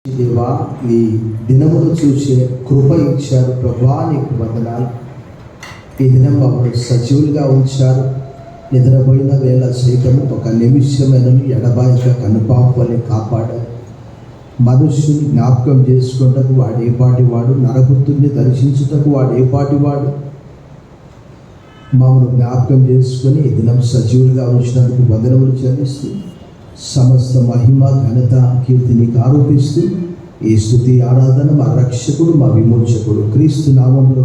దేవా, ఈ దినమును చూసే కృప ఇచ్చారు ప్రభా, నీకు వందనాలు. ఈ దినం మమ్మల్ని సజీవులుగా ఉంచారు. నిద్రపోయిన వేళ సైతము ఒక నిమిషమైనను ఎడబాయక కనుపాపని కాపాడారు. మనుష్యుని జ్ఞాపకం చేసుకుంటకు వాడు ఏ పాటి వాడు, నరపుత్రుని దర్శించుటకు వాడు ఏ పాటి వాడు. మమ్మల్ని జ్ఞాపకం చేసుకొని ఈ దినం సజీవులుగా ఉంచినందుకు వందనములు చెల్లిస్తూ సమస్త మహిమ ఘనత కీర్తి నీకు ఆరోపిస్తూ ఈ స్తుతి ఆరాధన మా రక్షకుడు మా విమోచకుడు క్రీస్తు నామంలో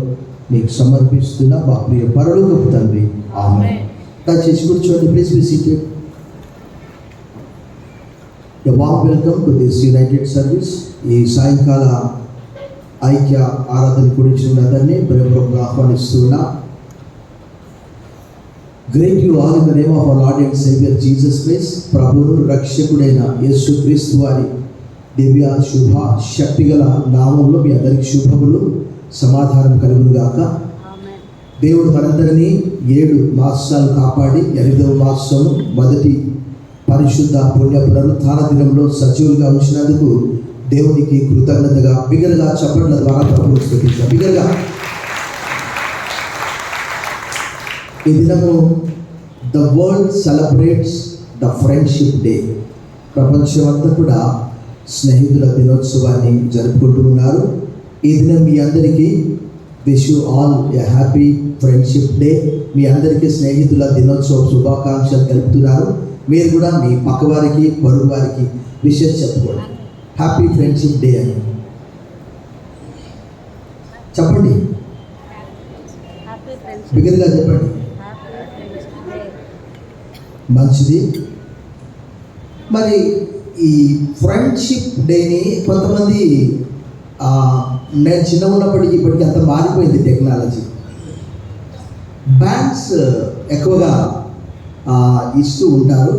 నీకు సమర్పిస్తున్నా మా ప్రియ పరలోకపు తండ్రి, ఆమేన్. దయచేసి కూర్చోండి, please be seated. A warm welcome to this united service. ఈ సాయంకాల ఐక్య ఆరాధన కూర్చున్న అందరినీ ప్రేమపూర్వకంగా ఆహ్వానిస్తున్నా. Greet you all in the name of our Lord and Savior Jesus Christ. ప్రభువును రక్షకుడైన యేసు క్రీస్తు వారి దివ్య శుభ శక్తిగల నామంలో మీ అందరికి శుభములు, సమాధానం కలుగును గాక. దేవుడు మనందరినీ 7 మాసాలు కాపాడి 8వ మాసము మొదటి పరిశుద్ధ పుణ్య పునరుత్థాన దినంలో సజీవులుగా ఉంచినందుకు దేవునికి కృతజ్ఞతగా బిగ్గరగా చప్పట్ల ద్వారా ప్రభువును స్తుతించాం. బిగ్గరగా ఈ దినము the world celebrates the friendship day. ప్రపంచమంతా కూడా స్నేహితుల దినోత్సవాన్ని జరుపుకుంటూ ఉన్నారు. ఈ దినం మీ అందరికీ wish you all a happy friendship day. మీ అందరికీ స్నేహితుల దినోత్సవ శుభాకాంక్షలు తెలుపుతున్నారు. మీరు కూడా మీ పక్కవారికి పొరుగు వారికి విషయం చెప్పుకోండి, హ్యాపీ ఫ్రెండ్షిప్ డే అని చెప్పండి, బిగ్గరగా చెప్పండి. మంచిది. మరి ఈ ఫ్రెండ్షిప్ డేని కొంతమంది, నేను చిన్న ఉన్నప్పటికీ ఇప్పటికీ అంత మారిపోయింది టెక్నాలజీ, బ్యాండ్స్ ఎక్కువగా ఇస్తూ ఉంటారు.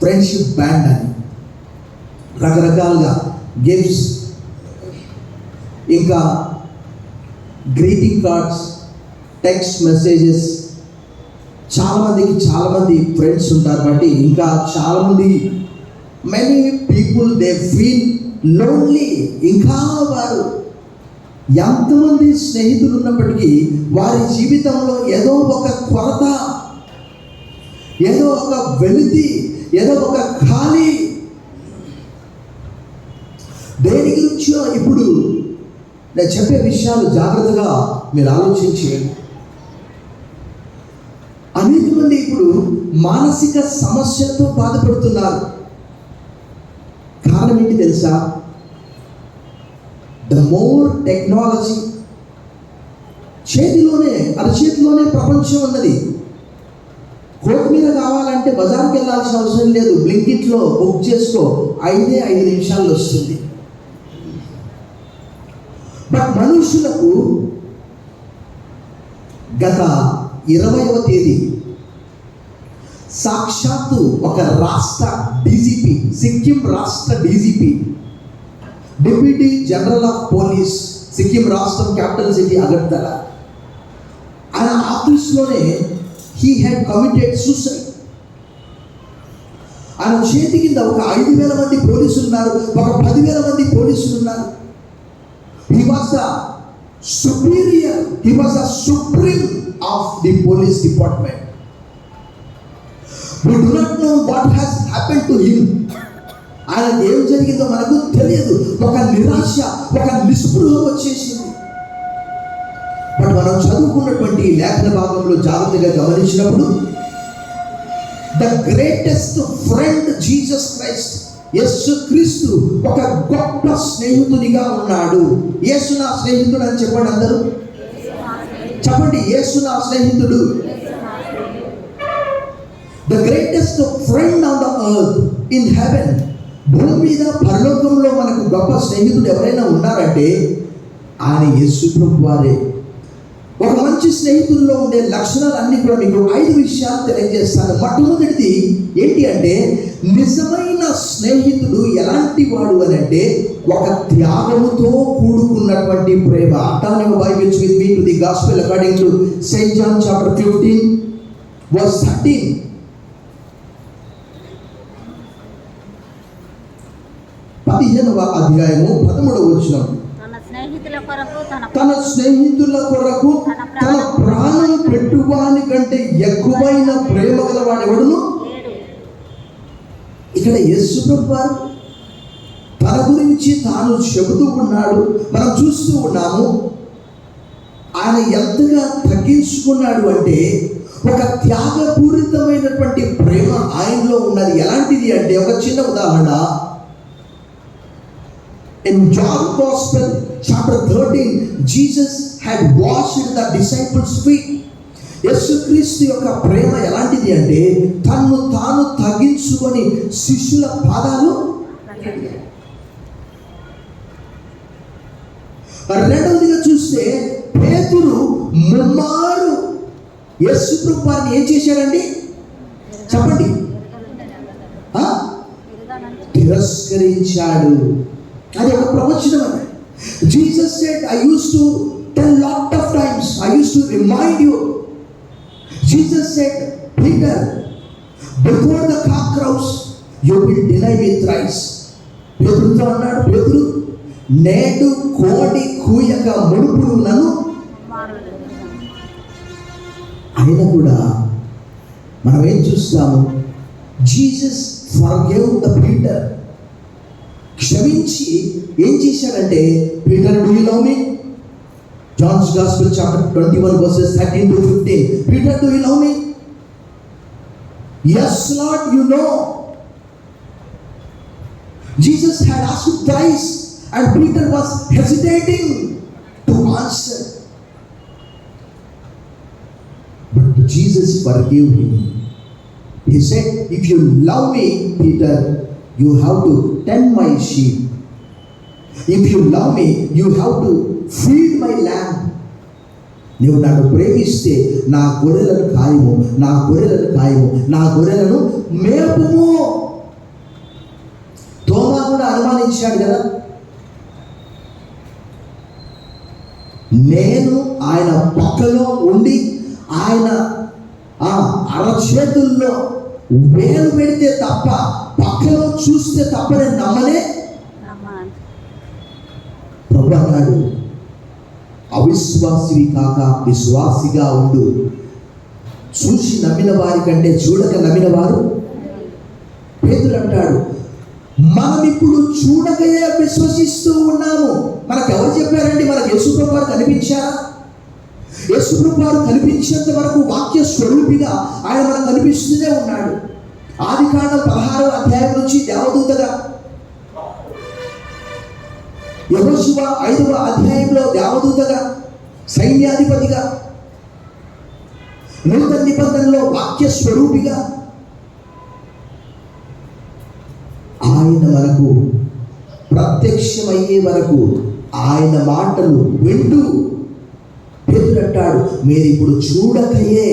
ఫ్రెండ్షిప్ బ్యాండ్ అని రకరకాలుగా గిఫ్ట్స్, ఇంకా గ్రీటింగ్ కార్డ్స్, టెక్స్ట్ మెసేజెస్. చాలామంది ఫ్రెండ్స్ ఉంటారు. బట్టి ఇంకా చాలామంది many people they feel lonely. ఇంకా వారు ఎంతమంది స్నేహితులు ఉన్నప్పటికీ వారి జీవితంలో ఏదో ఒక కొరత, ఏదో ఒక వెలితి, ఏదో ఒక ఖాళీ. దేని గురించో ఇప్పుడు నేను చెప్పే విషయాలు జాగ్రత్తగా మీరు ఆలోచించేయండి. అనేక మంది ఇప్పుడు మానసిక సమస్యలతో బాధపడుతున్నారు. కారణం ఏంటి తెలుసా? ద మోర్ టెక్నాలజీ, అరచేతిలోనే ప్రపంచం ఉన్నది. కొత్తిమీర కావాలంటే బజార్కి వెళ్ళాల్సిన అవసరం లేదు, బ్లింకిట్లో బుక్ చేసుకో, 5 నిమిషాల్లో వస్తుంది. బట్ మనుషులకు గత 20వ తేదీ సాక్షాత్తు ఒక రాష్ట్ర డీజీపీ, సిక్కిం రాష్ట్ర DGP, deputy general of police, Sikkim రాష్ట్రం క్యాపిటల్ సిటీ అగర్తల, ఆయన ఆఫీస్లోనే హీ హ్యాడ్ కమిటెడ్ సూసైడ్. ఆయన చేతి కింద ఒక 5,000 మంది పోలీసులు ఉన్నారు, ఒక 10,000 మంది పోలీసులు ఉన్నారు. He was the superior, he was the supreme of the police department. We do not know what has happened to him. ఆయన ఏం జరిగిందో మనకు తెలియదు. ఒక నిరాశ, ఒక నిస్పృహ వచ్చేసింది. బట్ మనం చదువుకున్నటువంటి లేఖన భాగంలో జాగ్రత్తగా గమనించినప్పుడు the greatest friend Jesus Christ, యేసు క్రీస్తు ఒక గొప్ప స్నేహితునిగా ఉన్నాడు. యేసు నా స్నేహితుడు అని చెప్పండి అందరూ, చెప్పండి, యేసు నా స్నేహితుడు. The greatest friend on the earth in heaven. భూమి మీద పరలోకంలో మనకు గొప్ప స్నేహితుడు ఎవరైనా ఉన్నారంటే ఆయన యేసు ప్రభు వారే. ఒక మంచి స్నేహితుల్లో ఉండే లక్షణాలు అన్ని కూడా మీకు 5 విషయాలు తెలియజేస్తాను. మొట్టమొదటిది ఏంటి అంటే, నిజమైన స్నేహితుడు ఎలాంటి వాడు అని అంటే ఒక త్యాగముతో కూడుకున్నటువంటి ప్రేమ. Turn your Bibles with me to the Gospel according to St. John chapter 15 verse 13. 15వ అధ్యాయము 13వ వచనం. తన స్నేహితుల కొరకు తన ప్రాణం పెట్టువాని కంటే ఎక్కువైన ప్రేమ గలవాడెవడును. ఇక్కడ యేసు ప్రభువారు తన గురించి తాను చెబుతూ ఉన్నాడు. మనం చూస్తూ ఉన్నాము ఆయన ఎంతగా తగ్గించుకున్నాడు అంటే ఒక త్యాగపూరితమైనటువంటి ప్రేమ ఆయనలో ఉన్నది. ఎలాంటిది అంటే ఒక చిన్న ఉదాహరణ. In John Gospel chapter 13, Jesus had washed the disciples' feet. యేసుక్రీస్తు యొక్క ప్రేమ ఎలాంటిది అంటే తన్ను తాను తగ్గించుకొని శిష్యుల పాదాలు. రెండవదిగా చూస్తే పేతురు ముమ్మారు యేసు ప్రభువుని ఏం చేశాడండి చెప్పండి? తిరస్కరించాడు. అది ఒక ప్రవచనం అని. Jesus said, I used to tell lot of times, I used to remind you. Jesus said, Peter, before the cock crows, you will deny me thrice. పేతురుతో అన్నాడు, పేతురు నేడు కోడి కూయక మునుపుడు నన్ను. అయినా కూడా మనం ఏం చూస్తాము? Jesus forgave the Peter. క్షమించి ఏం చేశాడంటే, Peter do you love me? John's Gospel chapter 21 verses 13 to 15. Peter, do you love me? Yes, Lord, you know. Jesus had asked thrice and Peter was hesitating to answer. But Jesus forgave him. He said, if you love me, Peter, you have to tend my sheep. If you love me, you have to feed my lamb. నీవు నన్ను ప్రేమిస్తే నా గొర్రెలను కాయము, నా గొర్రెలను కాయము, నా గొర్రెలను మేపుము. తోమా కూడా అనుమానించాడు కదా, నేను ఆయన పక్కలో ఉండి ఆయన అరచేతుల్లో వేలు పెడితే తప్ప, పక్కలో చూస్తే తప్ప నేను నమ్మనే. ప్రభు అన్నాడు, అవిశ్వాసివి కాక విశ్వాసిగా ఉండు. చూసి నమ్మిన వారి కంటే చూడక నమ్మిన వారు. పేతురు అంటాడు, మనం ఇప్పుడు చూడకయే విశ్వసిస్తూ ఉన్నాము. మనకు ఎవరు చెప్పారండి? మనకు యేసుప్రభు వారు కనిపించారా? యేసుప్రభు వారు కనిపించేంత వరకు వాక్య స్వరూపిగా ఆయన మనకు కనిపిస్తూనే ఉన్నాడు. ఆదికాండం 16వ అధ్యాయం నుంచి దేవదూతగా, యెహోషువ 5వ అధ్యాయంలో దేవదూతగా, సైన్యాధిపతిగా, నూతన నిబంధనలో వాక్య స్వరూపిగా ఆయన మనకు ప్రత్యక్షమయ్యే వరకు ఆయన మాటలు వింటూ పేతురు అంటాడు, మీరు ఇప్పుడు చూడకయే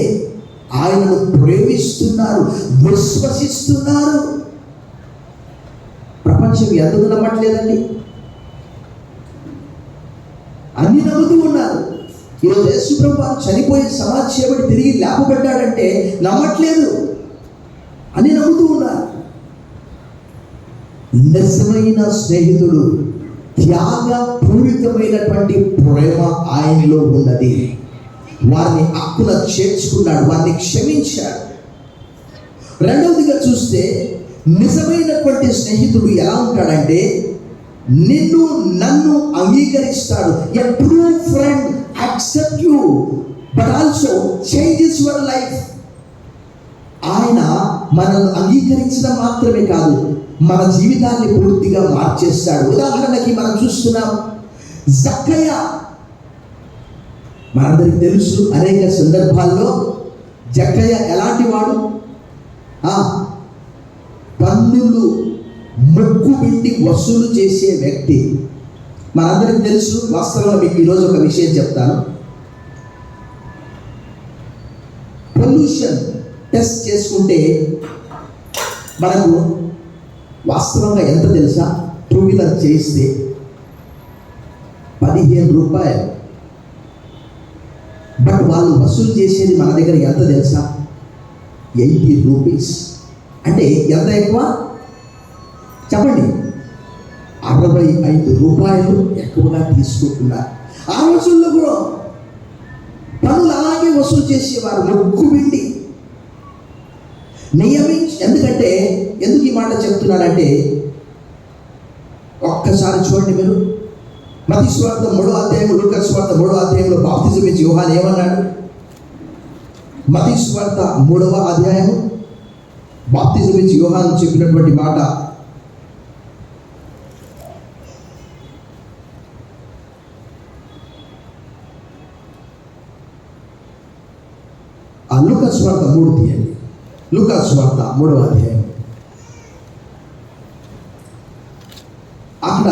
ఆయనను ప్రేమిస్తున్నారు, విశ్వసిస్తున్నారు. ప్రపంచం ఎందుకు నమ్మట్లేదండి? అన్ని నమ్ముతూ ఉన్నారు. ఈరోజు యేసుప్రభు వారు చనిపోయి సమాధి చేయబడి తిరిగి లేపబడ్డాడంటే నమ్మట్లేదు, అని నమ్ముతూ ఉన్నారు. నిజమైన స్నేహితుడు త్యాగపూరితమైనటువంటి ప్రేమ ఆయనలో ఉన్నది. వారిని హక్కున చేర్చుకున్నాడు, వారిని క్షమించాడు. రెండవదిగా చూస్తే నిజమైనటువంటి స్నేహితుడు ఎలా ఉంటాడంటే నిన్ను నన్ను అంగీకరిస్తాడు. A true friend accept you but also changes your life. ఆయన మనల్ని అంగీకరించడం మాత్రమే కాదు, మన జీవితాన్ని పూర్తిగా మార్చేస్తాడు. ఉదాహరణకి మనం చూస్తున్నాం, జక్కయ్య మనందరికి తెలుసు. అనేక సందర్భాల్లో జక్కయ్య ఎలాంటి వాడు? పన్నులు ముక్కు పిండి వసూలు చేసే వ్యక్తి. మనందరికి తెలుసు. వాస్తవంగా మీకు ఈరోజు ఒక విషయం చెప్తాను. పొల్యూషన్ టెస్ట్ చేసుకుంటే మనకు వాస్తవంగా ఎంత తెలుసా? టూ వీలర్ చేస్తే 15 రూపాయలు. బట్ వాళ్ళు వసూలు చేసేది మన దగ్గర ఎంత తెలుసా? 80 రూపీస్. అంటే ఎంత ఎక్కువ చెప్పండి? రూపాయలు ఎక్కువగా తీసుకుంటున్నారు. ఆ రోజుల్లో కూడా పనులు అలాగే వసూలు చేసేవారు, ముక్కు పిండి నియమించి. ఎందుకు ఈ మాట చెప్తున్నానంటే, ఒక్కసారి చూడండి మీరు, మత్తయి సువార్త 3వ అధ్యాయం, లూకా సువార్త 3వ అధ్యాయంలో బాప్తిజం ఇచ్చి యోహాను ఏమన్నాడు? మత్తయి సువార్త 3వ అధ్యాయం బాప్తిజం ఇచ్చి యోహాను చెప్పినటువంటి మాట, ఆ లూకా సువార్త 3 తీయండి. లూకా సువార్త 3వ అధ్యాయం, అక్కడ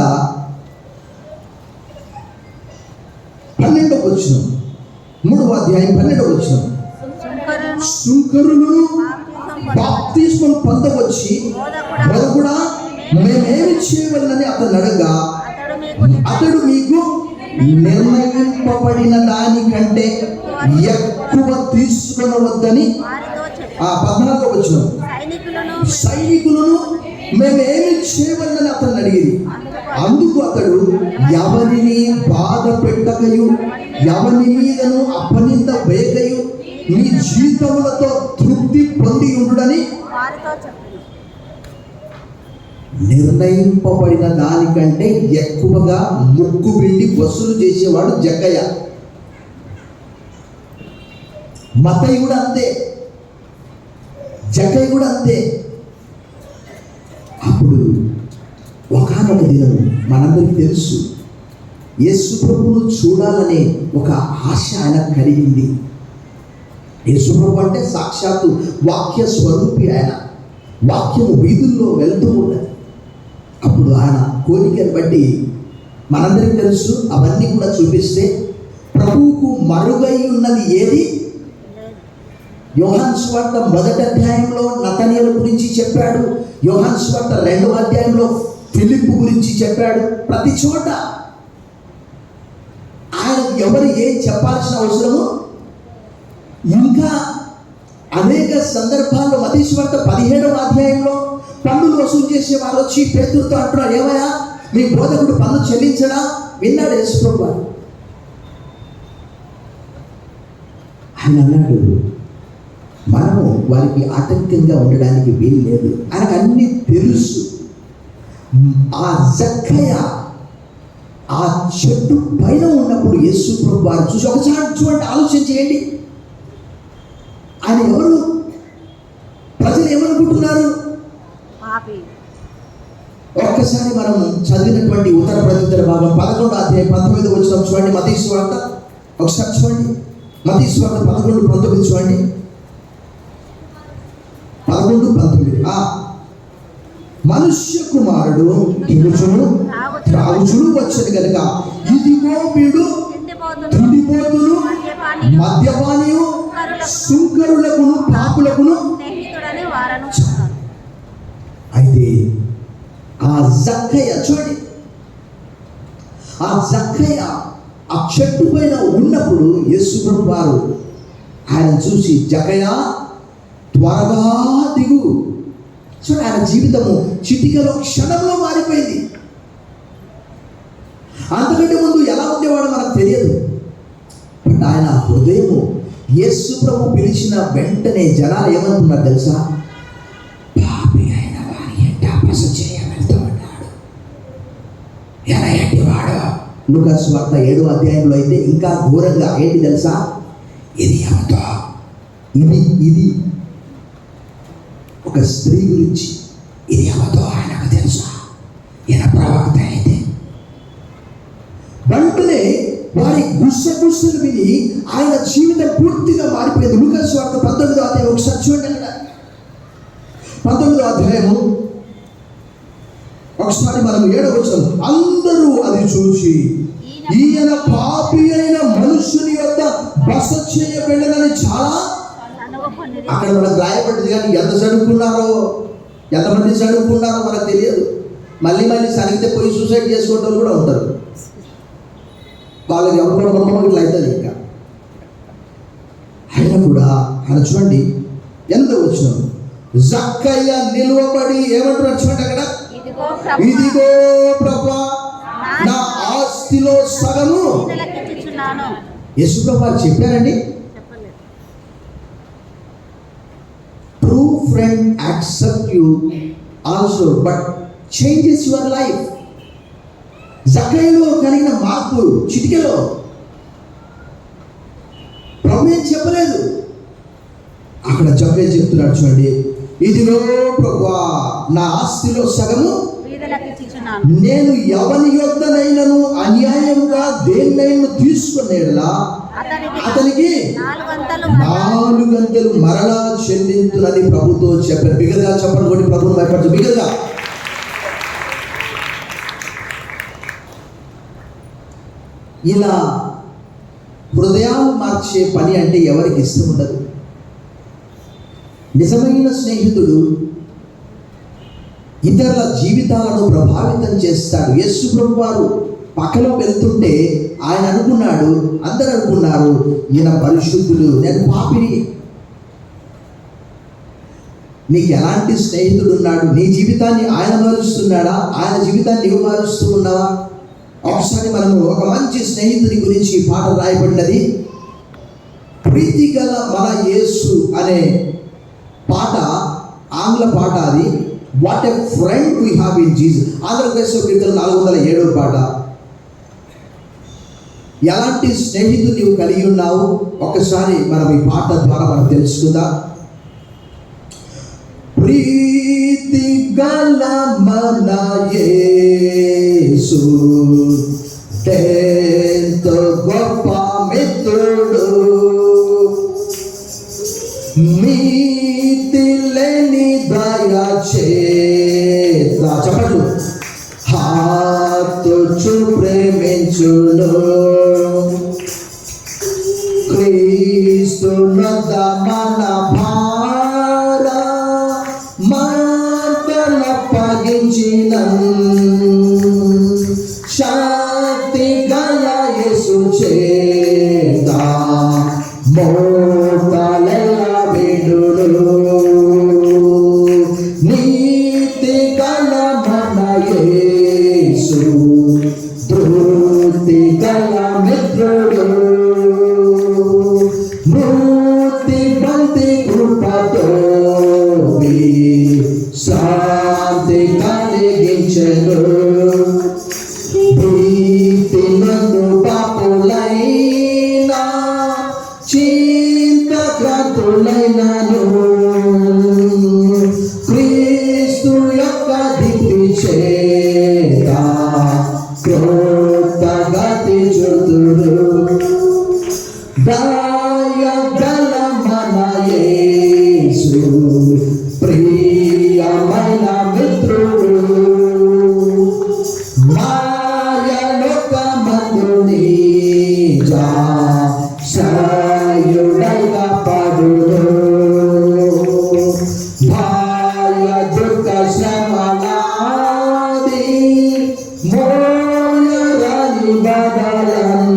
12వ వచనం, 3వ అధ్యాయం 12వ వచనం. సుంకరులను బాప్తిస్మం పొందవచ్చి బోధకుడా మేమేమి చేయవలనని అతను అడగా, అతడు మీకు నిర్ణయింపబడిన దానికంటే ఎక్కువ తీసుకొనవద్దని. 14వ వచనం. సైనికులను మేమేమి చేయవలనని అతను అడిగింది. అందుకు అతడు, ఎవరిని బాధ పెట్టకయు ఎవరి మీదను అపనింద వేయకయు మీ జీతములతో తృప్తి పొంది ఉండుడని. నిర్ణయింపబడిన దానికంటే ఎక్కువగా ముక్కు పిండి వసూలు చేసేవాడు జక్కయ్య. మత్తయి కూడా అంతే, జక్కయ్య కూడా అంతే. అప్పుడు ఒకానొక దినం మనందరికీ తెలుసు, యేసు ప్రభువును చూడాలనే ఒక ఆశ ఆయన కలిగింది. యేసు ప్రభు అంటే సాక్షాత్తు వాక్య స్వరూపి. ఆయన వాక్యము వీధుల్లో వెళ్తూ ఉన్నది. అప్పుడు ఆయన కోరికను బట్టి మనందరికీ తెలుసు, అవన్నీ కూడా చూపిస్తే ప్రభువుకు మరుగై ఉన్నది ఏది? యోహాను సువార్త 1వ అధ్యాయంలో నతనయేలు గురించి చెప్పాడు. యోహాను సువార్త 2వ అధ్యాయంలో ఫిలిప్పు గురించి చెప్పాడు. ప్రతి చోట ఆయన ఎవరు ఏం చెప్పాల్సిన అవసరము. ఇంకా అనేక సందర్భాల్లో మత్తయి సువార్త 17వ అధ్యాయంలో పన్నులు వసూలు చేసేవారు వచ్చి పేతురుతో అంటున్నారు, ఏమయ్యా మీ బోధకుడు పన్ను చెల్లించడా? విన్నాడు యేసు ప్రభువు. ఆయన అన్నాడు, మనము వారికి ఆటంకంగా ఉండడానికి వీలు లేదు. ఆయనకు అన్నీ తెలుసు. ఆ జక్కయ్య ఆ చెట్టు పైన ఉన్నప్పుడు యేసు ప్రభు వారు చూసి, ఒకసారి చూడండి, ఆలోచన చేయండి, ఆయన ఎవరు? ప్రజలు ఏమనుకుంటున్నారు? ఒక్కసారి మనం చదివినటువంటి ఉత్తర ప్రత్యుత్తర భాగం 11వ అధ్యాయం 19వ వచనం చూడండి. మత్తయి సువార్త ఒకసారి చూడండి. మత్తయి సువార్త 11:19 చూడండి. 11:19. మనుష్య కుమారుడు తినుచును త్రాగుచును వచ్చేది కనుక, ఇదిగో వీడు తిండిపోతును మద్యపానియు సుంకరులకును పాపులకును. అయితే ఆ జక్కయ్య చూడండి, ఆ జక్కయ్య ఆ చెట్టు పైన ఉన్నప్పుడు యేసు ప్రభు వారు ఆయన చూసి, జక్కయ్య త్వరగా దిగు. చూడండి, ఆయన జీవితము చిటికలో క్షణంలో మారిపోయింది. అంతకంటే ముందు ఎలా ఉండేవాడో మనకు తెలియదు. బట్ ఆయన హృదయము యేసు ప్రభు పిలిచిన వెంటనే జనాలు ఏమనుకున్నారు తెలుసా? పాపి అయిన వారి ఎంట బస చేయవెళ్తూ ఉన్నాడు. ఎలా వాడు? లూకా సువార్త 7వ అధ్యాయంలో అయితే ఇంకా ఘోరంగా ఏంటి తెలుసా? ఇది ఎవతో, ఇది ఒక స్త్రీ గురించి, ఇది ఎవతో ఆయనకు తెలుసా? ఈయన ప్రవక్త అయితే. వెంటనే వారి గుసగుసలు విని ఆయన జీవితం పూర్తిగా మారిపోయింది. లూకా సువార్త 19వ అధ్యాయం ఒకసారి చూడండి. అక్కడ 19వ అధ్యాయము ఒకసారి మనం 7వ వచనం. అందరూ అది చూసి, ఈయన పాపి అయిన మనుషుని యొక్క బస చేయబెళ్ళనని చాలా. అక్కడ మనకు రాయబడింది, కానీ ఎంతమంది చదువుకున్నారో మనకు తెలియదు. మళ్ళీ సరిగితే పోయి సూసైడ్ చేసుకుంటే కూడా ఉంటారు. వాళ్ళకి ఎవరు కూడా నమ్మకం ఇట్లా అవుతుంది. ఇంకా ఆయన కూడా ఆయన చూడండి ఎంత వచ్చిన జక్కయ్య నిలువబడి ఏమంటున్నారు చూడండి. అక్కడ ఇదిగో ప్రభువా నా ఆస్తిలో సగము యేసు ప్రభువు చెప్పారండి. True friend accept you also but changes your life. జక్కయ్యలో కలిగిన మార్పు చిటికెలో. ప్రభు ఏం చెప్పలేదు, అక్కడ జక్కయ్య చెప్తున్నాడు చూడండి, ఇదిగో ప్రభువా నా ఆస్తిలో సగము నేను ఎవని యొద్దనైనను అన్యాయముగా దేన్నైనా తీసుకునేలా అతనికి 4 గంటలు మరలా చెల్లించునని ప్రభుతో చెప్పారు. బిగరగా చెప్పండి, కూడా ప్రభుత్వం భయపడచ్చు. బిగరగా ఇలా హృదయాలు మార్చే పని అంటే ఎవరికి ఇష్టం ఉండదు. నిజమైన స్నేహితుడు ఇతరుల జీవితాలను ప్రభావితం చేస్తాడు. యేసు ప్రభు వారు పక్కలో వెళ్తుంటే ఆయన అనుకున్నాడు, అందరూ అనుకున్నారు ఈయన పరిశుద్ధుడు, నేను పాపిని. నీకు ఎలాంటి స్నేహితుడు ఉన్నాడు? నీ జీవితాన్ని ఆయన మారుస్తున్నాడా? ఆయన జీవితాన్ని నీవు మారుస్తూ ఉన్నావా? ఒకసారి మనము ఒక మంచి స్నేహితుడి గురించి పాట రాయబడినది, ప్రీతి గల మన యేసు అనే పాట, ఆంగ్ల పాట అది. What a friend we have in Jesus. ఆంధ్రప్రదేశ్లో కీర్తన 407వ పాట. ఎలాంటి స్నేహితుడు నీవు కలిగి ఉన్నావు? ఒకసారి మనం ఈ పాట ద్వారా మనం తెలుసుకుందాం. ప్రీతి గల మన యేసు ఎంతో గొప్ప మిత్రుడు, నీతి లేని దయా చేత చెప్పండి హాతుచు ప్రేమించును, క్రీస్తు నొద్ద మన భార మంటలప్పగించిన శక్తి గల యేసు చేత మోకాలెల్ల విడును, నీతి గల మన యేసు తృప్తి గల మిత్రుడు, మూర్తి బంతి కృపతో శాంతి కలిగించెను, భీతి నందు పాపులైనా చింతగ్రస్తులైనను క్రీస్తు యొక్క దిక్కు చేత కృతగతి చూతుడు, దయగల మన యేసు ప్రియమైన మిత్రుడు, మాయలోకమందు నిజ సాయుడైగా పడును, భాయ దుఃఖ శ్రమలాది మోయరాని బదలం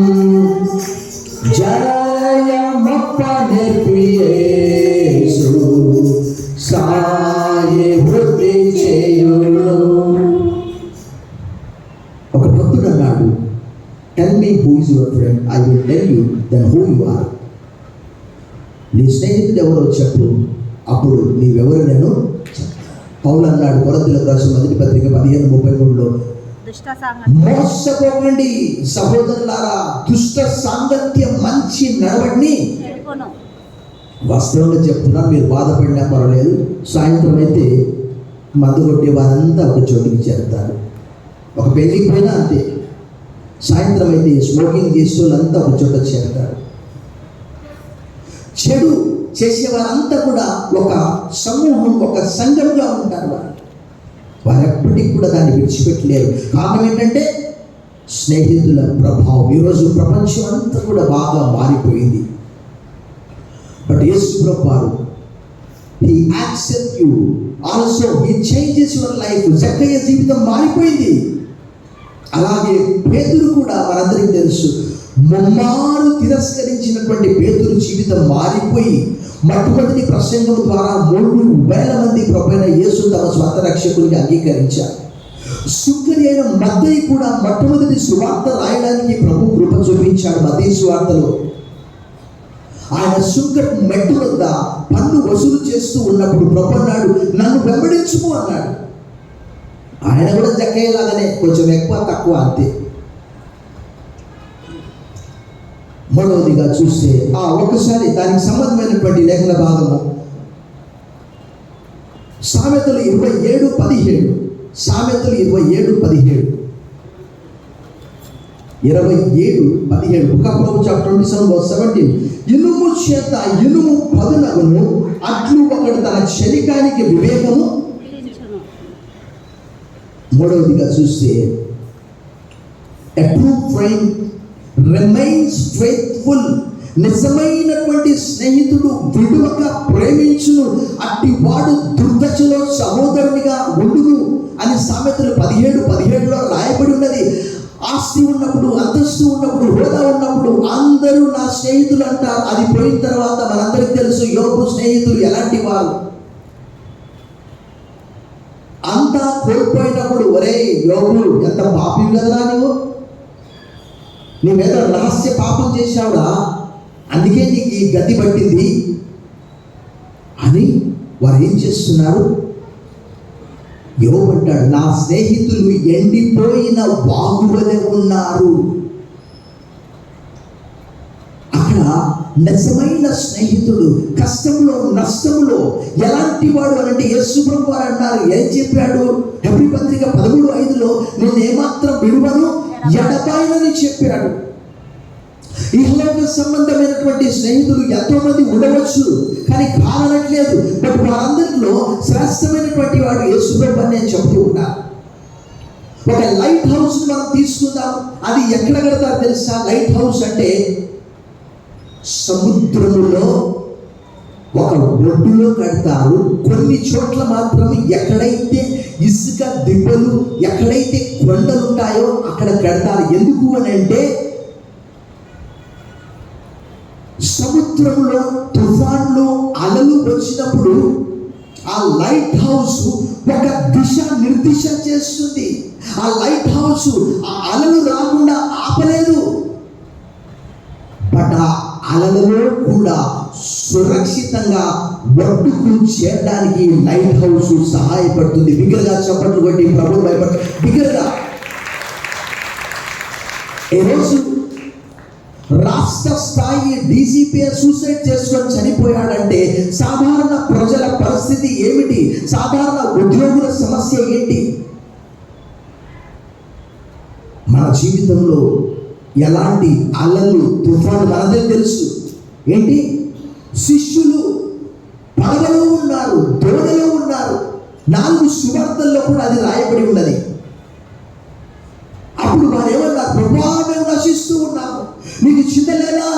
జయమప్ప నేర్పి యేసు సాయి వృద్ధి చేయును. ఒక భక్తుడు అన్నాడు, tell me who is your friend, I will tell you then who you are. నీ స్నేహితుడు ఎవరో చెప్పు, అప్పుడు నీవెవరు నేను చెప్తాను. పౌలు అన్నాడు కొరింథీయులకు రాసిన మొదటి పత్రిక 15:33లో, మోసపోకండి సహోదరులారా, దుష్ట సాంగత్యం మంచి నడవడిని. వాస్తవంగా చెప్తున్నా, మీరు బాధపడినా పర్వాలేదు, సాయంత్రం అయితే మందు కొట్టే వారంతా ఒక చోటికి చేరుతారు. ఒక పెళ్ళికి పోయినా అంతే, సాయంత్రం అయితే స్మోకింగ్ చేసే వాళ్ళంతా ఒక చోట చేరుతారు. చెడు చేసేవారంతా కూడా ఒక సమూహం, ఒక సంఘంగా ఉంటారు. వారు ఎప్పటికి కూడా దాన్ని విడిచిపెట్టలేరు. కారణం ఏంటంటే స్నేహితుల ప్రభావం. ఈరోజు ప్రపంచం అంతా కూడా బాగా మారిపోయింది. బట్ యేసు ప్రభువు వారు he accepts you also, he changes your life. జక్కయ్య జీవితం మారిపోయింది. అలాగే పేతురు కూడా మనందరికీ తెలుసు, ముమ్మారు తిరస్కరించినటువంటి పేతురు జీవితం మారిపోయి మొట్టమొదటి ప్రసంగం ద్వారా 3,000 మంది ప్రభువైన యేసు తమ స్వంత రక్షకుడిగా అంగీకరించారు. సుంకరి అయిన మత్తయి కూడా మొట్టమొదటి సువార్త రాయడానికి ప్రభు కృప చూపించాడు. మత్తయి సువార్తలో ఆయన సుంకటి మెట్టు వద్ద పన్ను వసూలు చేస్తూ ఉన్నప్పుడు ప్రభు అన్నాడు, నన్ను వెంబడించుము అన్నాడు. ఆయన కూడా జక్కయ్యలాగానే కొంచెం ఎక్కువ తక్కువ అంతే. మూడవదిగా చూస్తే ఒక్కసారి దానికి సంబంధమైనటువంటి లేఖన భాగము సామెతలు 27:17. సామెతలు 27:17. 27:17. Book of proverbs chapter 27:17. ఇనుము చేత ఇనుము పదునగును, అట్లు ఒకడు తన శరీరానికి వివేకము. మూడవదిగా చూస్తే a true friend remains faithful. నిజమైనటువంటి స్నేహితుడు విడువక ప్రేమించును, అట్టి వాడు దుర్దశలో సహోదరునిగా ఉండును అని సామెతలు 17:17లో రాయబడి ఉన్నది. ఆస్తి ఉన్నప్పుడు, అంతస్తు ఉన్నప్పుడు, హోదా ఉన్నప్పుడు అందరూ నా స్నేహితులు అంటారు. అది పోయిన తర్వాత మనందరికీ తెలుసు యోబు స్నేహితులు ఎలాంటి వారు. అంతా కోల్పోయినప్పుడు, ఒరే యోబు ఎంత పాపి కదరా నీవేదో రహస్య పాపం చేశావురా, అందుకే నీకు ఈ గతి పట్టింది అని వారు ఏం చేస్తున్నారు? యోబు అంటాడు, నా స్నేహితులు ఎండిపోయిన వాగువలే ఉన్నారు. అక్కడ నిజమైన స్నేహితుడు కష్టంలో నష్టంలో ఎలాంటి వాడు అనంటే యేసు ప్రభువు వారు అన్నారు. ఏం చెప్పాడు? హెబ్రీ పత్రిక 13:5లో నేను ఏమాత్రం విడువను, ఎడబాయనని చెప్పాడు. ఇహలోక సంబంధమైనటువంటి స్నేహితులు ఎంతో మంది ఉండవచ్చు, కానీ కానట్లేదు. బట్ వారందరిలో శ్రేష్టమైనటువంటి వాడు యేసు ప్రభువు అని నేను చెప్తూ ఉన్నాను. ఒక లైట్ హౌస్ మనం తీసుకుందాం. అది ఎక్కడ కడతారు తెలుసా? లైట్ హౌస్ అంటే సముద్రములో ఒక ఒడ్డులో కడతారు. కొన్ని చోట్ల మాత్రం ఎక్కడైతే ఇసుక దిబ్బలు, ఎక్కడైతే కొండలు ఉంటాయో అక్కడ కడతారు. ఎందుకు అని అంటే సముద్రంలో తుఫాన్లు అలలు వచ్చినప్పుడు ఆ లైట్ హౌస్ ఒక దిశ నిర్దిశ చేస్తుంది. ఆ లైట్ హౌస్ ఆ అలలు రాకుండా ఆపలేదు, బట్ ఆ అలలలో కూడా సురక్షితంగా ఒడ్డుకు చేరడానికి లైట్ హౌస్ సహాయపడుతుంది. బిగ్గరగా చప్పట్లు కొట్టి ప్రభువు భయపడ బిగ్గరగా. ఈరోజు రాష్ట్ర స్థాయి డీజీపీ సూసైడ్ చేసుకొని చనిపోయాడంటే సాధారణ ప్రజల పరిస్థితి ఏమిటి? సాధారణ ఉద్యోగుల సమస్య ఏంటి? మన జీవితంలో ఎలాంటి అలలు తుఫాను మనదే తెలుసు. ఏంటి? శిష్యులు పడవలో ఉన్నారు, దోణిలో ఉన్నారు. 4 సువార్తల్లో కూడా అది రాయబడి ఉన్నది. అప్పుడు వారు ఏమన్నారు? ప్రభువా, మేము నశిస్తూ ఉన్నాము, నీకు చింత లేదా?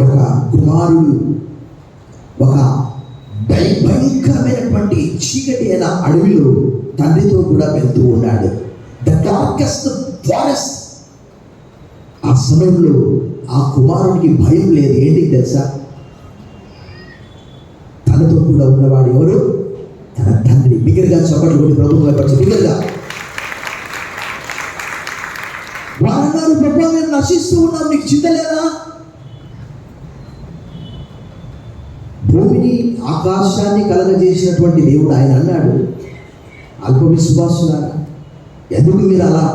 ఒక కుమారుడు ఒక భయంకరమైనటువంటి చీకటి అయిన అడవిలో తండ్రితో కూడా వెళ్తూ ఉన్నాడు. The darkest forest. ఆ సమయంలో ఆ కుమారుడికి భయం లేదు. ఏంటి తెలుసా? తనతో కూడా ఉన్నవాడు ఎవరు? తన తండ్రి. బిగ్గరగా చప్పట్లు కొట్టి ప్రభువు వైపు బిగ్గరగా. వారన్నారు, ప్రభువా, మేము నశిస్తూ ఉన్నాం, నీకు చింత లేదా? భూమిని ఆకాశాన్ని కలగజేసినటువంటి దేవుడు ఆయన అన్నాడు, అల్ప విశ్వాసులారా, ఎందుకు మీరు అలా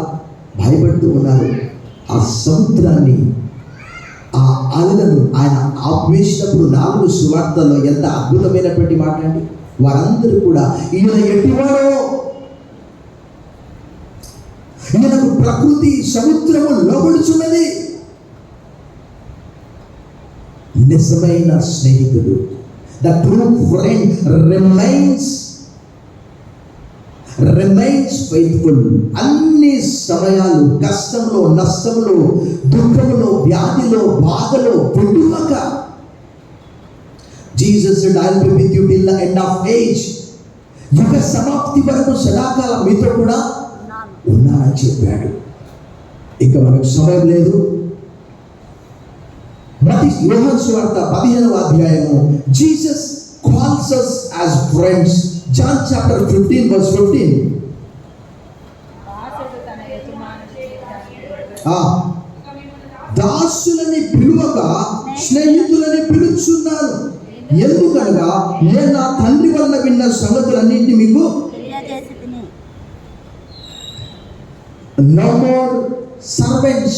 భయపడుతూ ఉన్నారు? ఆ సముద్రాన్ని, ఆ అలలను ఆయన ఆపేసినప్పుడు 4 సువార్తల్లో ఎంత అద్భుతమైనటువంటి మాట అండి. వారందరూ కూడా ఈయన ఎట్టివాడో, ఈయనకు ప్రకృతి సముద్రము లోబడుచున్నది. నిజమైన స్నేహితుడు, the true friend remains faithful. అన్ని సమయాలు కష్టంలో, నష్టంలో, దుఃఖంలో, వ్యాధిలో, బాధలో విడువక. Jesus said, I will be with you till the end of age. యుగ సమాప్తి వరకు సదాకాలం మీతో కూడా ఉన్నానని చెప్పాడు. ఇక మనకు సమయం లేదు. యోహాను సువార్త 15వ అధ్యాయము Jesus calls us as friends. John chapter 15 verse 15. దాసులని పిలువక స్నేహితులని పిలుచున్నాను, ఎందుకనగా నేను నా తండ్రి వల్ల విన్న సంగతులన్నింటినీ మీకు. No more servants.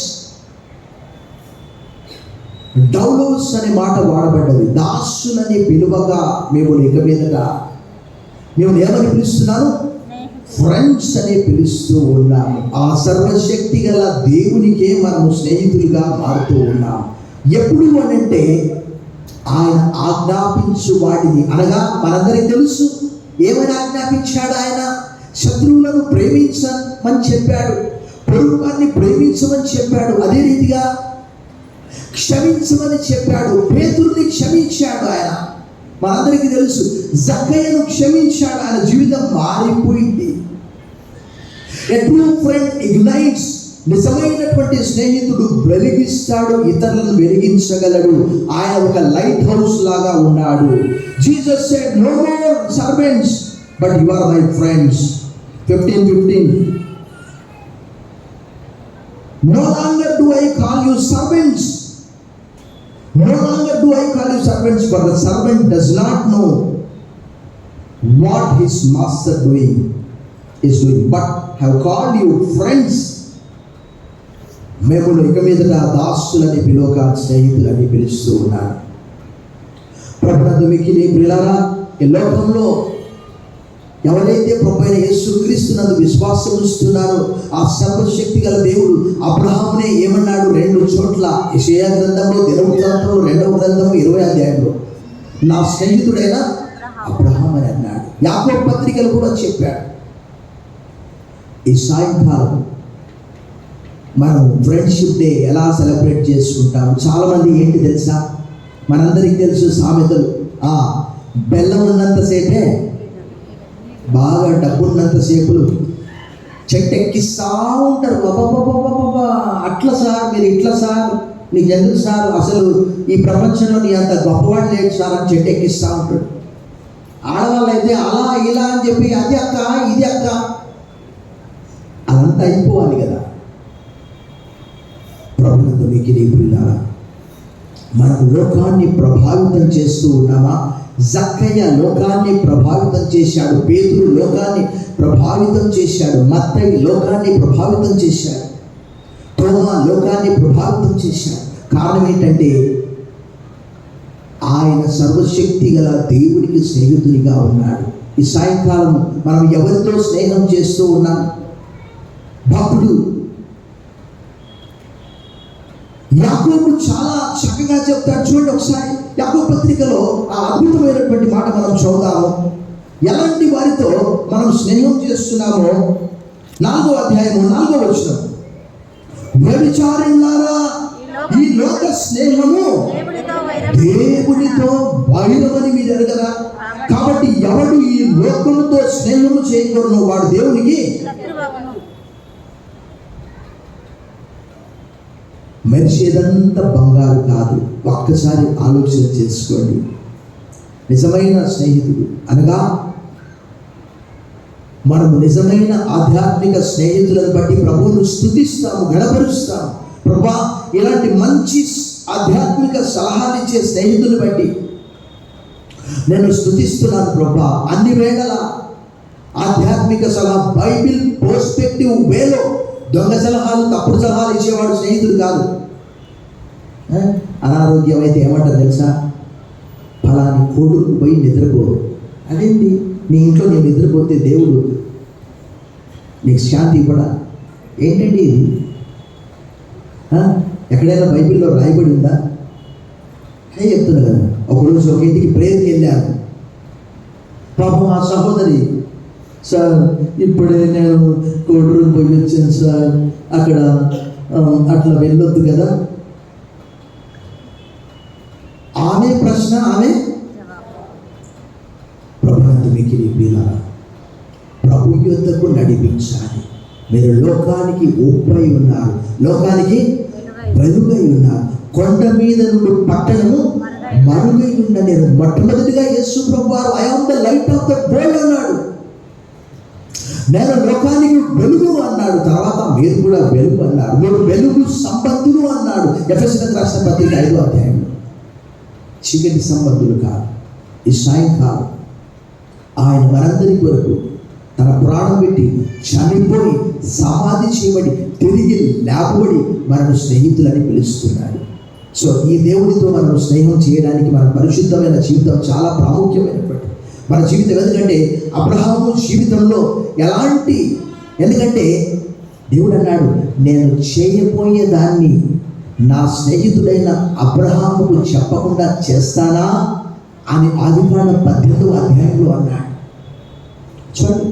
డౌలోస్ అనే మాట వాడబడ్డది. దాసులని పిలువగా మేము ఇక మీదట మేము ఏమని పిలుస్తున్నాను? ఫ్రెండ్స్ అని పిలుస్తూ ఉన్నాము. ఆ సర్వశక్తి గల దేవునికే మనము స్నేహితులుగా మారుతూ ఉన్నాము. ఎప్పుడు అనంటే ఆయన ఆజ్ఞాపించు వాటిని, అనగా మనందరికీ తెలుసు ఏమని ఆజ్ఞాపించాడు. ఆయన శత్రువులను ప్రేమించమని చెప్పాడు, పొరుగువారిని ప్రేమించమని చెప్పాడు, అదే రీతిగా క్షమించమని చెప్పాడు. పేతురుని క్షమించాడు ఆయన, మనందరికీ తెలుసు. జక్కయ్యను క్షమించాడు, ఆయన జీవితం మారిపోయింది. A true friend ignites. నిజమైనటువంటి స్నేహితుడు వెలిగిస్తాడు, ఇతరులను వెలిగించగలడు. ఆయన ఒక లైట్ హౌస్ లాగా ఉన్నాడు. Jesus said, no more servants, but you are my friends. 15:15. No longer do I call you servants. No longer do I call you servants, for the servant does not know what his master is doing, but have called you friends. మేము ఇక మీదట దాసులని పిలువక స్నేహితులని పిలుస్తూ ఉన్నాను. ప్రభునందు మిక్కిలి ప్రియులారా, ఈ లోకంలో ఎవరైతే ప్రభువైన యేసుక్రీస్తునందు విశ్వాసం ఉంచుతున్నారో ఆ సర్వశక్తి గల దేవుడు అబ్రహామునే ఏమన్నాడు? 2 చోట్ల యెషయా గ్రంథంలో, దినవృత్తాంతంలో 2వ గ్రంథము 20వ అధ్యాయంలో నా స్నేహితుడైన అబ్రహాం అని అన్నాడు. యాకోబు పత్రికలు కూడా చెప్పాడు. ఈ సాయంకాలం మనం ఫ్రెండ్షిప్ డే ఎలా సెలబ్రేట్ చేసుకుంటాము? చాలామంది ఏంటి తెలుసా, మనందరికీ తెలుసు సామెతలు. బెల్లం ఉన్నంతసేపే, బాగా డబ్బు ఉన్నంతసేపులు చెట్టు ఎక్కిస్తూ ఉంటారు. బాబా అట్లా సార్, మీరు ఇట్లా సార్, నీకు ఎందుకు సార్, అసలు ఈ ప్రపంచంలో నీ అంత గొప్పవాడు లేడు సార్ అని చెట్టు ఎక్కిస్తూ ఉంటాడు. ఆడవాళ్ళు అయితే అలా ఇలా అని చెప్పి అది అక్క ఇది అక్క, అదంతా అయిపోవాలి కదా. ప్రభునందు మిక్కిలి ప్రియులారా, మనం లోకాన్ని ప్రభావితం చేస్తూ ఉన్నామా? జక్కయ్య లోకాన్ని ప్రభావితం చేశాడు, పేతురు లోకాన్ని ప్రభావితం చేశాడు, మత్తయి లోకాన్ని ప్రభావితం చేశాడు, తోమా లోకాన్ని ప్రభావితం చేశాడు. కారణం ఏంటంటే ఆయన సర్వశక్తి గల దేవుడికి స్నేహితునిగా ఉన్నాడు. ఈ సాయంకాలం మనం ఎవరితో స్నేహం చేస్తూ ఉన్నాం? భక్తుడు యాకోబు చాలా చక్కగా చెప్తాడు. చూడండి ఒకసారి యాకోబు పత్రికలో ఆ అద్భుతమైనటువంటి మాట మనం చూద్దాము. ఎలాంటి వారితో మనం స్నేహం చేస్తున్నామో 4వ అధ్యాయము 4వ వచనం. వ్యభిచారులారా, ఈ లోక స్నేహము దేవునితో వైరమని మీరు ఎరగరా? కాబట్టి ఎవడు ఈ లోకముతో స్నేహము చేయకూడదు వాడు దేవునికి. మెరిసేదంతా బంగారు కాదు. ఒక్కసారి ఆలోచన చేసుకోండి. నిజమైన స్నేహితుడు అనగా మనము నిజమైన ఆధ్యాత్మిక స్నేహితులను బట్టి ప్రభువును స్తుతిస్తాము, గణపరుస్తాము. ప్రభా, ఇలాంటి మంచి ఆధ్యాత్మిక సలహాలు ఇచ్చే స్నేహితులను బట్టి నేను స్తుతిస్తున్నాను ప్రభా. అన్ని వేళల ఆధ్యాత్మిక సలహా, బైబిల్ పర్స్పెక్టివ్ వేలో, దొంగ సలహాలు తప్పుడు సలహాలు ఇచ్చేవాడు స్నేహితుడు కాదు. అనారోగ్యం అయితే ఏమంటారు తెలుసా? ఫలాని కొడుకు పోయి నిద్రపో. అదేంటి, నీ ఇంట్లో నేను నిద్రపోతే దేవుడు నీకు శాంతి ఇవ్వడా? ఏంటండి ఇది? ఎక్కడైనా బైబిల్లో రాయబడి ఉందా? అని చెప్తున్నా కదా. ఒకరోజు ఒక ఇంటికి ప్రేయర్కి వెళ్ళాను. పాపం ఆ సహోదరి, సార్ ఇప్పుడే నేను కోడూరు పోయి వచ్చాను సార్, అక్కడ అట్లా వెళ్ళొద్దు కదా. ఆమె ప్రశ్న, ఆమె ప్రభునందు మిక్కిలి ప్రియులారా, ప్రభు యొద్దకు నడిపించాలి. మీరు లోకానికి ఉప్పై ఉన్నారు, లోకానికి వెలుగై ఉన్నారు. కొండ మీద నుండి పట్టణము మరుగై ఉన్న నేను. మొట్టమొదటిగా యేసు ప్రభువారు I am the light of the world అన్నాడు. నేను లోకానికి వెలుగు అన్నాడు. తర్వాత మీరు కూడా వెలుగు అన్నారు. మీరు వెలుగు సంబంధులు అన్నాడు. ఎఫెసీయులకు రాసిన పత్రిక 5వ అధ్యాయంలో. చీకటి సంబంధులు కాదు. ఈ సాయంకాలం ఆయన మనందరి కొరకు తన ప్రాణం పెట్టి చనిపోయి సమాధి చేయబడి తిరిగి లేపబడి మనను స్నేహితులని పిలుస్తున్నాడు. సో ఈ దేవుడితో మనం స్నేహం చేయడానికి మన పరిశుద్ధమైన జీవితం చాలా ప్రాముఖ్యమైనటువంటి మన జీవితం. ఎందుకంటే అబ్రహాము జీవితంలో ఎందుకంటే దేవుడు అన్నాడు, నేను చేయబోయే దాన్ని నా స్నేహితుడైన అబ్రహాముకు చెప్పకుండా చేస్తానా అని ఆదికాండం 18వ అధ్యాయంలో అన్నాడు. చూడండి,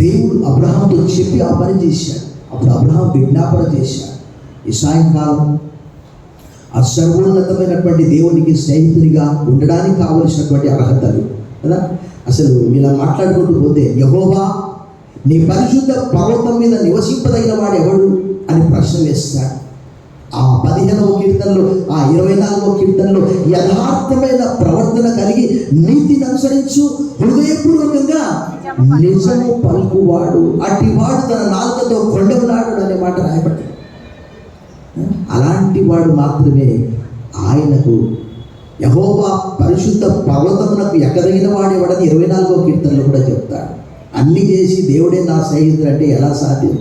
దేవుడు అబ్రహాముతో చెప్పి ఆ పని చేశాడు. అప్పుడు అబ్రహాం విజ్ఞాపన చేశాడు. ఈ సాయంకాలం ఆ సర్వోన్నతమైనటువంటి దేవునికి స్నేహితునిగా ఉండడానికి కావలసినటువంటి అర్హతలు కదా. అసలు ఇలా మాట్లాడుకుంటూ పోతే, యెహోవా నీ పరిశుద్ధ పర్వతం మీద నివసింపదగిన వాడు ఎవడు అని ప్రశ్న వేస్తాడు. ఆ 15వ కీర్తనలో, ఆ 24వ కీర్తనలో యథార్థమైన ప్రవర్తన కలిగి నీతిని అనుసరించు, హృదయపూర్వకంగా నిజము పలుకువాడు అట్టివాడు తన నాలుకతో కొండెములాడు అనే మాట రాయబడింది. అలాంటి వాడు మాత్రమే ఆయనకు యెహోవా పరిశుద్ధ పర్వతమునకు ఎక్కదగిన వాడు ఎవడని 24వ కీర్తనలో కూడా చెప్తాడు. అన్ని చేసి దేవుడే నా స్నేహితుడు అంటే ఎలా సాధ్యం?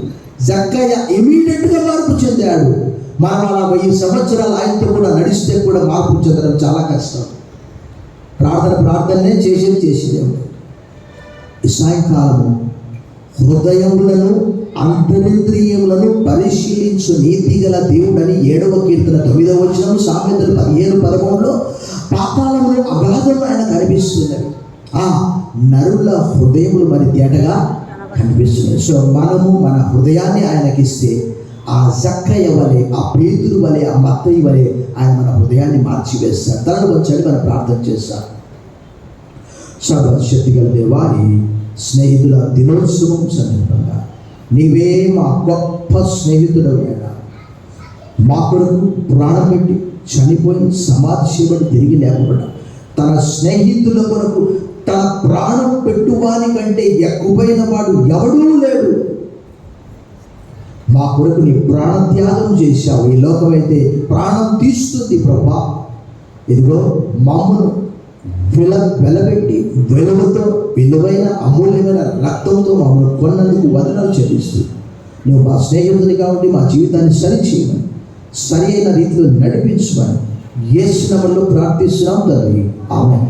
జక్కయ్య ఇమీడియట్గా మార్పు చెందాడు. మనం అలా 1000 సంవత్సరాలు ఆయనతో కూడా నడిస్తే కూడా మార్పు చెందడం చాలా కష్టం. ప్రార్థనే చేసేదే. ఈ సాయంకాలము హృదయములను అంతరింద్రియములను పరిశీలించు నీతిగల దేవుడని 7వ కీర్తన 9వ వచనం, సామెతలు 15:13 పాతాళములు అగాధంలో ఆయన కనిపిస్తున్నది. ఆ నరుల హృదయములు మరి తేటగా కనిపిస్తున్నాయి. సో మనము మన హృదయాన్ని ఆయనకిస్తే ఆ జక్కయ్య వలె, ఆ పేతురు వలె, ఆ మత్తయి వలె ఆయన మన హృదయాన్ని మార్చివేస్తాడు. తనను వచ్చాడు, మనం ప్రార్థన చేస్తాం. సర్వశక్తి గల దేవాని స్నేహితుల దినోత్సవం సందర్భంగా నీవే మా గొప్ప స్నేహితుడైనా, మా కొరకు ప్రాణం పెట్టి చనిపోయి సమాధి చేయబడి తిరిగి లేకపోవడం, తన స్నేహితుల కొరకు తన ప్రాణం పెట్టువాని కంటే ఎక్కువైన వాడు ఎవడూ లేడు. మా కొరకు నీ ప్రాణత్యాగం చేశావు. ఈ లోకమైతే ప్రాణం తీస్తుంది ప్రభా. ఇదిగో మమ్మను వెలబెట్టి వెలుగుతో విలువైన అమూల్యమైన రక్తంతో మమ్మల్ని కొన్నందుకు వందనాలు చెల్లిస్తూ, నువ్వు మా స్నేహితునిగా ఉండి మా జీవితాన్ని సరిచేయమని, సరి అయిన రీతిలో నడిపించమని యేసు నామములో ప్రార్థిస్తున్నాం తండ్రి. ఆమేన్.